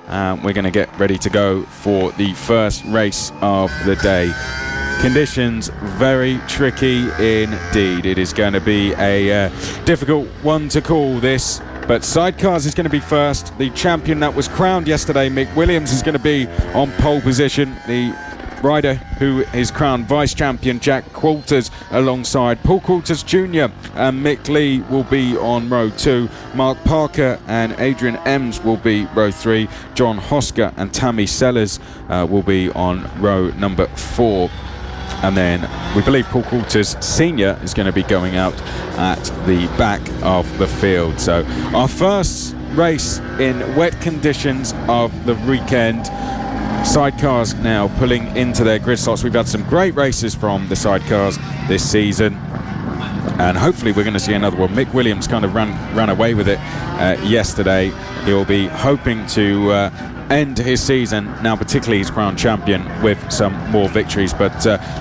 We're going to get ready to go for the first race of the day. Conditions very tricky indeed. It is going to be a difficult one to call this, but Sidecars is going to be first. The champion that was crowned yesterday, Mick Williams, is going to be on pole position. The rider who is crowned vice champion, Jack Qualters, alongside Paul Qualters Jr. and Mick Lee will be on row 2. Mark Parker and Adrian Ems will be row 3. John Hosker and Tammy Sellers will be on row number 4. And then we believe Paul Qualters Sr. is going to be going out at the back of the field. So our first race in wet conditions of the weekend. Sidecars now pulling into their grid slots. We've had some great races from the Sidecars this season, and hopefully we're going to see another one. Mick Williams kind of ran away with it yesterday. He'll be hoping to end his season, now particularly his crown champion, with some more victories, but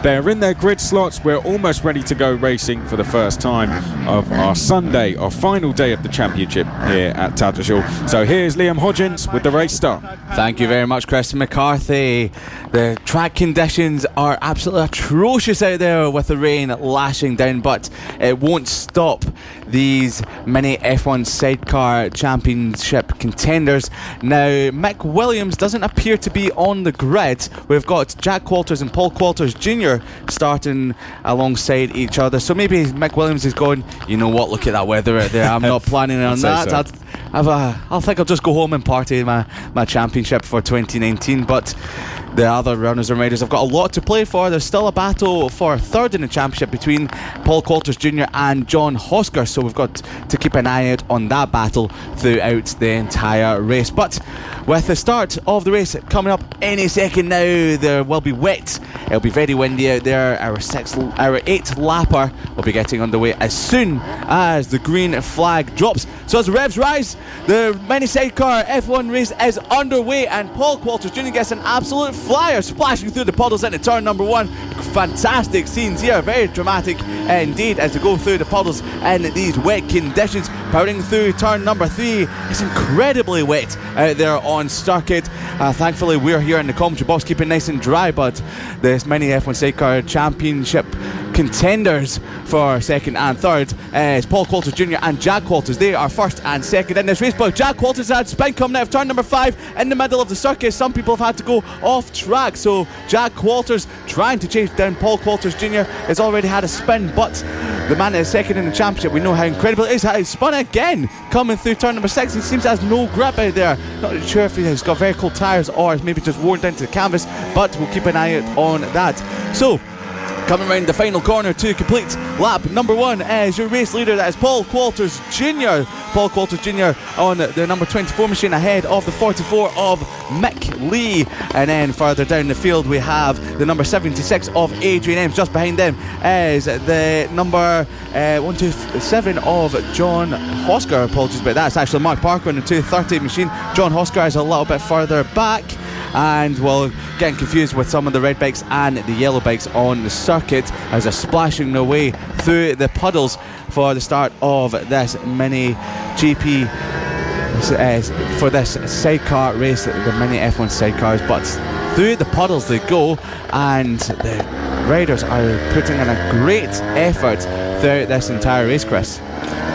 they're in their grid slots. We're almost ready to go racing for the first time of our Sunday, our final day of the championship here at Tattershall. So here's Liam Hodgins with the race start. Thank you very much, Chris McCarthy. The track conditions are absolutely atrocious out there with the rain lashing down, but it won't stop these MiniF1 Sidecar championship contenders. Now, Mick Williams doesn't appear to be on the grid. We've got Jack Qualters and Paul Qualters Jr. starting alongside each other. So maybe Mick Williams is going, you know what, look at that weather out there. I'm not planning on that. So. I think I'll just go home and party my championship for 2019. But the other runners and riders have got a lot to play for. There's still a battle for third in the championship between Paul Qualters Jr. and John Hosker, so we've got to keep an eye out on that battle throughout the entire race. But with the start of the race coming up any second now, there will be wet. It'll be very windy out there. Our 8th lapper will be getting underway as soon as the green flag drops. So as the revs rise, the Mini Sidecar F1 race is underway, and Paul Qualters Jr. gets an absolute flyer splashing through the puddles into turn number 1. Fantastic scenes here, very dramatic indeed as they go through the puddles in these wet conditions. Powering through turn number 3, it's incredibly wet out there on circuit. Thankfully we're here in the commentary box keeping nice and dry, but this MiniF1 Sidecar championship contenders for second and third is Paul Qualters Jr. and Jack Qualters. They are first and second in this race, but Jack Qualters had spin coming out of turn number 5 in the middle of the circuit. Some people have had to go off track, so Jack Qualters trying to chase down Paul Qualters Jr. has already had a spin, but the man that is second in the championship, we know how incredible it is. He's spun again coming through turn number 6. He seems to have no grip out there. Not sure if he's got very cold tyres or is maybe just worn down to the canvas, but we'll keep an eye out on that. So coming around the final corner to complete lap number 1 as your race leader, that is Paul Qualters Jr. Paul Qualters Jr. on the number 24 machine ahead of the 44 of Mick Lee. And then further down the field we have the number 76 of Adrian Ems. Just behind them is the number 127 of John Hosker. Apologies about that. It's actually Mark Parker on the 230 machine. John Hosker is a little bit further back, and well, getting confused with some of the red bikes and the yellow bikes on the circuit as they're splashing their way through the puddles for the start of this mini GP for this sidecar race, the MiniF1 Sidecars. But through the puddles they go, and the riders are putting in a great effort throughout this entire race, Chris.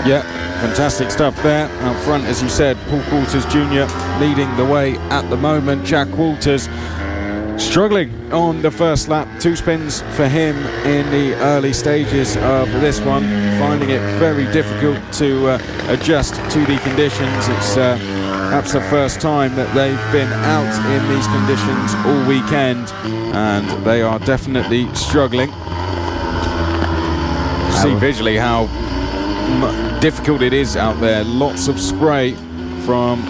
Yeah, fantastic stuff there. Out front, as you said, Paul Qualters Jr. leading the way at the moment. Jack Qualters struggling on the first lap. 2 spins for him in the early stages of this one, finding it very difficult to adjust to the conditions. It's perhaps the first time that they've been out in these conditions all weekend, and they are definitely struggling. See visually how difficult it is out there. Lots of spray from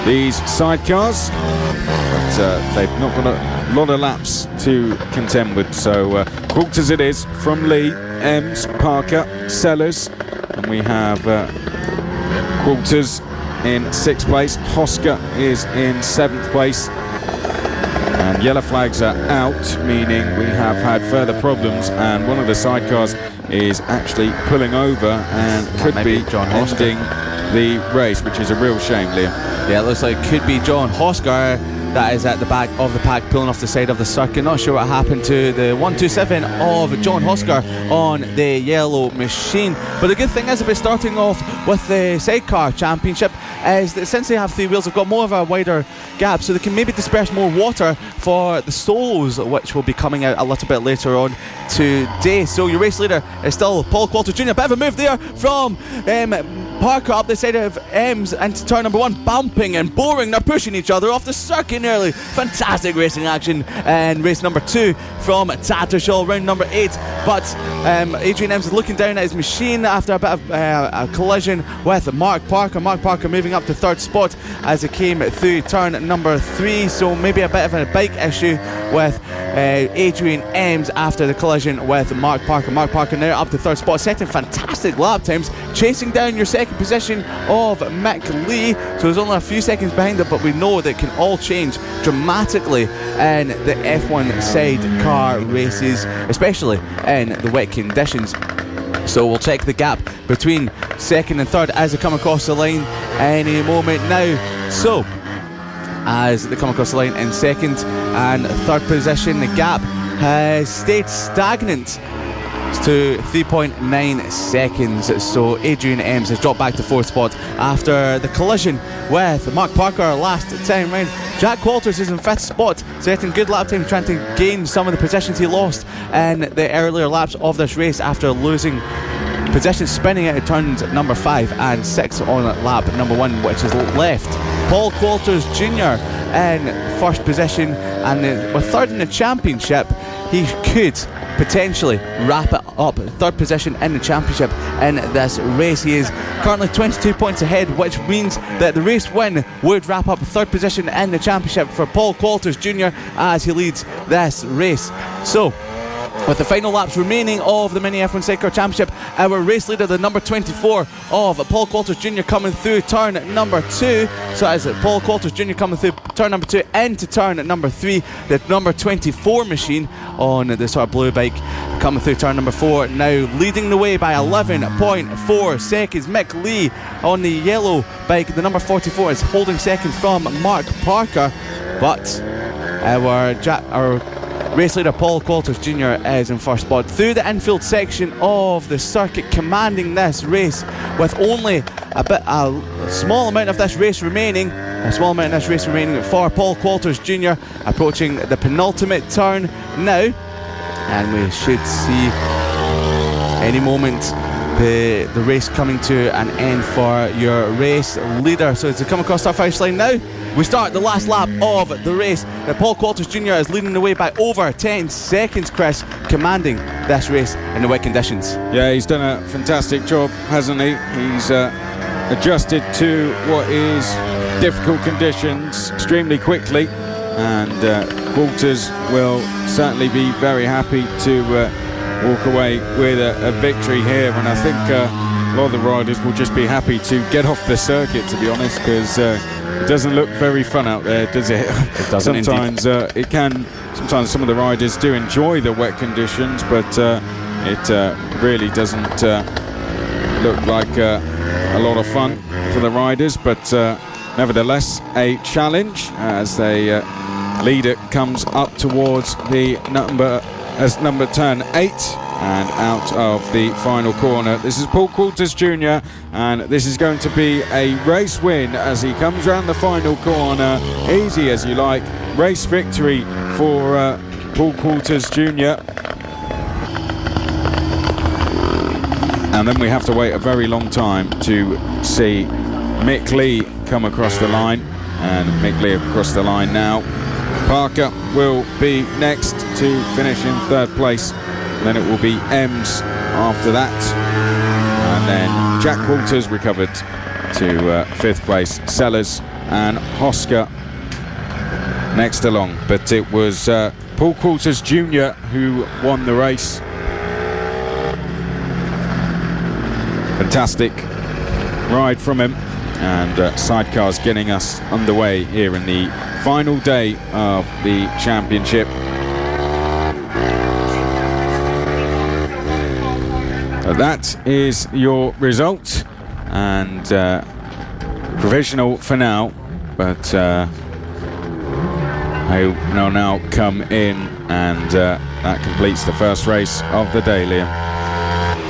these sidecars, but they've not got a lot of laps to contend with. So Qualters it is from Lee, Ems, Parker, Sellers, and we have Qualters in 6th place. Hosker is in 7th place, and Yellow flags are out, meaning we have had further problems, and one of the sidecars is actually pulling over and could be ending the race, which is a real shame, Liam. Yeah, it looks like it could be John Hosker that is at the back of the pack, pulling off the side of the circuit. Not sure what happened to the 127 of John Hosker on the yellow machine. But the good thing is, about starting off with the Sidecar Championship, is that since they have three wheels, they've got more of a wider gap, so they can maybe disperse more water for the solos, which will be coming out a little bit later on today. So your race leader is still Paul Coulter Jr. Bit of a move there from Parker up the side of Ems into turn number 1, bumping and boring. They're pushing each other off the circuit nearly. Fantastic racing action in race number 2 from Tattershall, round number 8. But Adrian Ems is looking down at his machine after a bit of a collision with Mark Parker. Mark Parker moving up to 3rd spot as it came through turn number 3. So maybe a bit of a bike issue with Adrian Ems after the collision with Mark Parker. Mark Parker now up to 3rd spot, setting fantastic lap times, chasing down your second position of Mick Lee. So there's only a few seconds behind it, but we know that it can all change dramatically in the F1 sidecar races, especially in the wet conditions. So we'll check the gap between second and third as they come across the line any moment now. So as they come across the line in second and third position, the gap has stayed stagnant to 3.9 seconds. So Adrian Ems has dropped back to 4th spot after the collision with Mark Parker last time round. Jack Walters is in 5th spot, setting good lap time, trying to gain some of the positions he lost in the earlier laps of this race after losing position, spinning out of turns number 5 and 6 on lap number 1, which is left Paul Walters Jr. in 1st position, and with 3rd in the championship, he could potentially wrap it up 3rd position in the championship in this race. He is currently 22 points ahead, which means that the race win would wrap up 3rd position in the championship for Paul Walters Jr. as he leads this race. So with the final laps remaining of the MiniF1 Sidecar Championship, our race leader, the number 24 of Paul Walters Jr. coming through turn number 2. So as Paul Walters Jr. coming through turn number 2 into turn number 3, the number 24 machine on the sort of blue bike coming through turn number 4, now leading the way by 11.4 seconds. Mick Lee on the yellow bike, the number 44, is holding second from Mark Parker, but our race leader Paul Walters Jr. is in 1st spot through the infield section of the circuit, commanding this race with only a small amount of this race remaining. For Paul Walters Jr. approaching the penultimate turn now, and we should see any moment the race coming to an end for your race leader. So as they come across our finish line now, we start the last lap of the race. Paul Walters Jr. is leading the way by over 10 seconds, Chris, commanding this race in the wet conditions. Yeah, he's done a fantastic job, hasn't he? He's adjusted to what is difficult conditions extremely quickly, and Walters will certainly be very happy to walk away with a victory here. And I think a lot of the riders will just be happy to get off the circuit, to be honest, because it doesn't look very fun out there, does it? It doesn't. Sometimes it can. Sometimes some of the riders do enjoy the wet conditions, but it really doesn't look like a lot of fun for the riders. But nevertheless, a challenge as the leader comes up towards the number turn 8 and out of the final corner. This is Paul Walters Jr. and this is going to be a race win as he comes round the final corner. Easy as you like. Race victory for Paul Walters Jr. And then we have to wait a very long time to see Mick Lee come across the line, and Mick Lee across the line now. Parker will be next to finish in 3rd place. Then it will be Ems after that, and then Jack Walters recovered to 5th place. Sellers and Hosker next along, but it was Paul Walters Jr. who won the race. Fantastic ride from him, and Sidecars getting us underway here in the final day of the championship. That is your result, and provisional for now, but I will now come in, and that completes the first race of the day, Liam.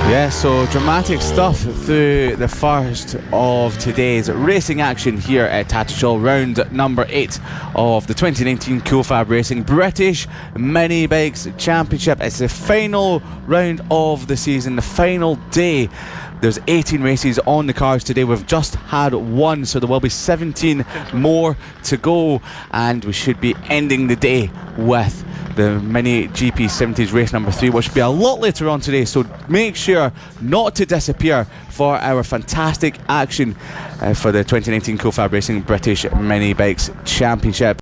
Yeah, so dramatic stuff through the first of today's racing action here at Tattershall, round number 8 of the 2019 FAB-Racing British Mini Bikes Championship. It's the final round of the season, the final day. There's 18 races on the cards today. We've just had one, so there will be 17 more to go, and we should be ending the day with the Mini GP 70s race number 3, which will be a lot later on today, so make sure not to disappear for our fantastic action for the 2019 FAB-Racing British Mini Bikes Championship.